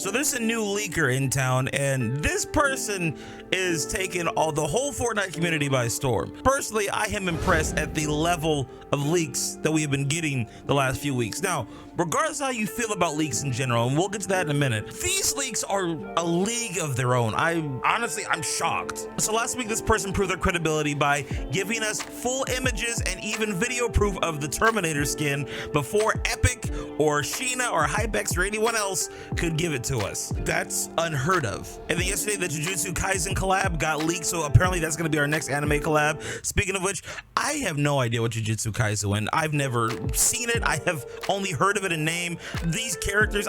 So there's a new leaker in town, and this person is taking the whole Fortnite community by storm. Personally, I am impressed at the level of leaks that we have been getting the last few weeks. Now, regardless of how you feel about leaks in general, and we'll get to that in a minute, these leaks are a league of their own. I'm shocked. So last week, this person proved their credibility by giving us full images and even video proof of the Terminator skin before Epic or Sheena or Hypex or anyone else could give it to us. That's unheard of. And then yesterday, the Jujutsu Kaisen collab got leaked, so apparently that's going to be our next anime collab. Speaking of which, I have no idea what Jujutsu Kaisen is. I've never seen it. I have only heard of it in name. These characters,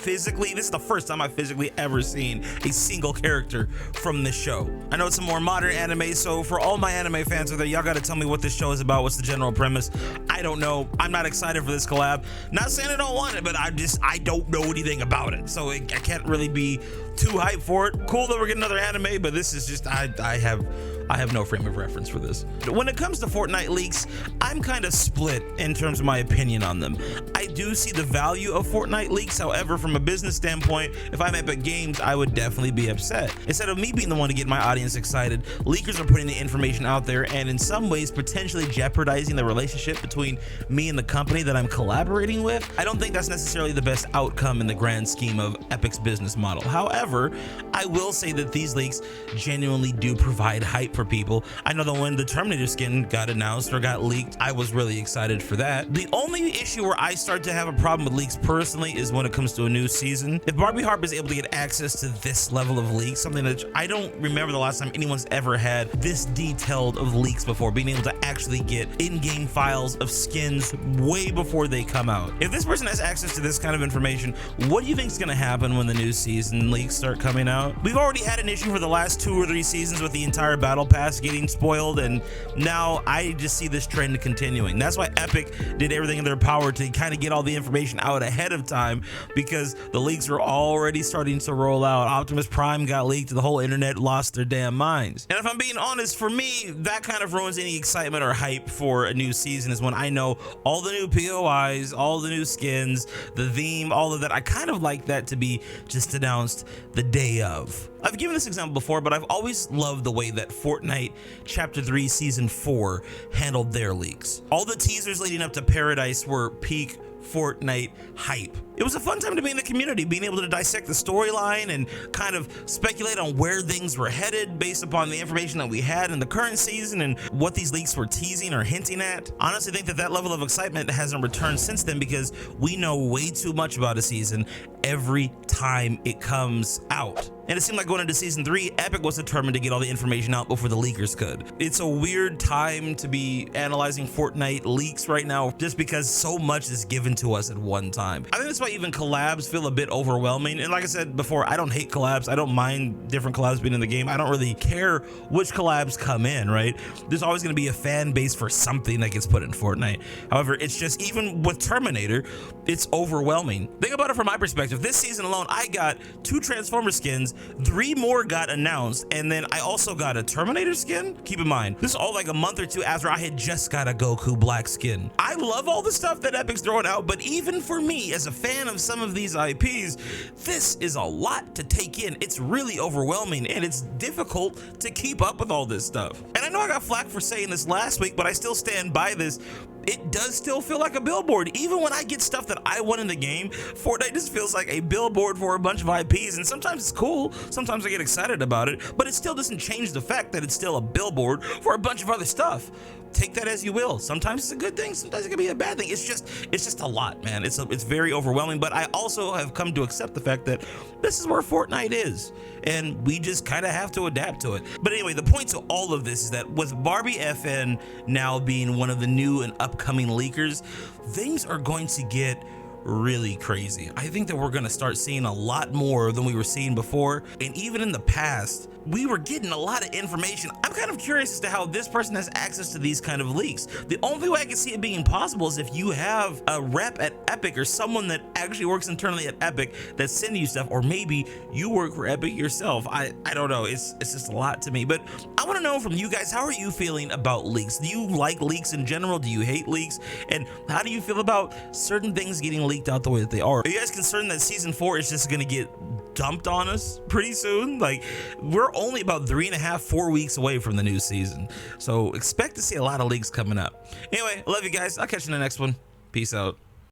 this is the first time I've physically ever seen a single character from this show. I know it's a more modern anime, so for all my anime fans out there, y'all got to tell me what this show is about. What's the general premise? I don't know. I'm not excited for this collab. Not saying I don't want it, but I don't know anything about it, so I can't really be too hyped for it. Cool that we're getting another anime, but this is just, I have no frame of reference for this. When it comes to Fortnite leaks, I'm kind of split in terms of my opinion on them. I do see the value of Fortnite leaks. However, from a business standpoint, if I'm Epic Games, I would definitely be upset. Instead of me being the one to get my audience excited, leakers are putting the information out there and in some ways potentially jeopardizing the relationship between me and the company that I'm collaborating with. I don't think that's necessarily the best outcome in the grand scheme of Epic's business model. However, I will say that these leaks genuinely do provide hype for people. I know that when the Terminator skin got announced or got leaked, I was really excited for that. The only issue where I start to have a problem with leaks personally is when it comes to a new season. If Barbie Harp is able to get access to this level of leaks, something that I don't remember the last time anyone's ever had this detailed of leaks before, being able to actually get in-game files of skins way before they come out. If this person has access to this kind of information, what do you think is going to happen when the new season leaks start coming out? We've already had an issue for the last 2 or 3 seasons with the entire battle pass getting spoiled, and now I just see this trend continuing. That's why Epic did everything in their power to kind of get all the information out ahead of time, because the leaks were already starting to roll out. Optimus Prime got leaked, the whole internet lost their damn minds. And if I'm being honest, for me, that kind of ruins any excitement or hype for a new season, is when I know all the new POIs, all the new skins, the theme, all of that. I kind of like that to be just announced the day of. I've given this example before, but I've always loved the way that Fortnite Chapter 3 Season 4 handled their leaks. All the teasers leading up to Paradise were peak Fortnite hype. It was a fun time to be in the community, being able to dissect the storyline and kind of speculate on where things were headed based upon the information that we had in the current season and what these leaks were teasing or hinting at. I honestly think that level of excitement hasn't returned since then, because we know way too much about a season every time it comes out. And it seemed like going into season 3, Epic was determined to get all the information out before the leakers could. It's a weird time to be analyzing Fortnite leaks right now, just because so much is given to us at one time. I think that's why even collabs feel a bit overwhelming. And like I said before, I don't hate collabs. I don't mind different collabs being in the game. I don't really care which collabs come in, right? There's always going to be a fan base for something that gets put in Fortnite. However, it's just, even with Terminator, it's overwhelming. Think about it from my perspective. This season alone, I got 2 Transformer skins, 3 more got announced, and then I also got a Terminator skin. Keep in mind, this is all like a month or 2 after I had just got a Goku black skin. I love all the stuff that Epic's throwing out, but even for me, as a fan of some of these IPs, this is a lot to take in. It's really overwhelming, and it's difficult to keep up with all this stuff. And I know I got flack for saying this last week, but I still stand by this. It does still feel like a billboard. Even when I get stuff that I want in the game, Fortnite just feels like a billboard for a bunch of IPs, and sometimes it's cool, sometimes I get excited about it, but it still doesn't change the fact that it's still a billboard for a bunch of other stuff. Take that as you will. Sometimes it's a good thing, sometimes it can be a bad thing. It's just a lot, man. It's very overwhelming, but I also have come to accept the fact that this is where Fortnite is, and we just kind of have to adapt to it. But anyway, the point to all of this is that with Barbie FN now being one of the new and upcoming leakers, things are going to get really crazy. I think that we're going to start seeing a lot more than we were seeing before, and even in the past, we were getting a lot of information. I'm kind of curious as to how this person has access to these kind of leaks. The only way I can see it being possible is if you have a rep at Epic or someone that actually works internally at Epic that's sending you stuff, or maybe you work for Epic yourself. I don't know. It's just a lot to me, but I want to know from you guys, how are you feeling about leaks? Do you like leaks in general? Do you hate leaks? And how do you feel about certain things getting leaked out the way that they are? Are you guys concerned that season 4 is just going to get dumped on us pretty soon? Like, we're only about 3.5, 4 weeks away from the new season, so expect to see a lot of leaks coming up. Anyway, I love you guys. I'll catch you in the next one. Peace out.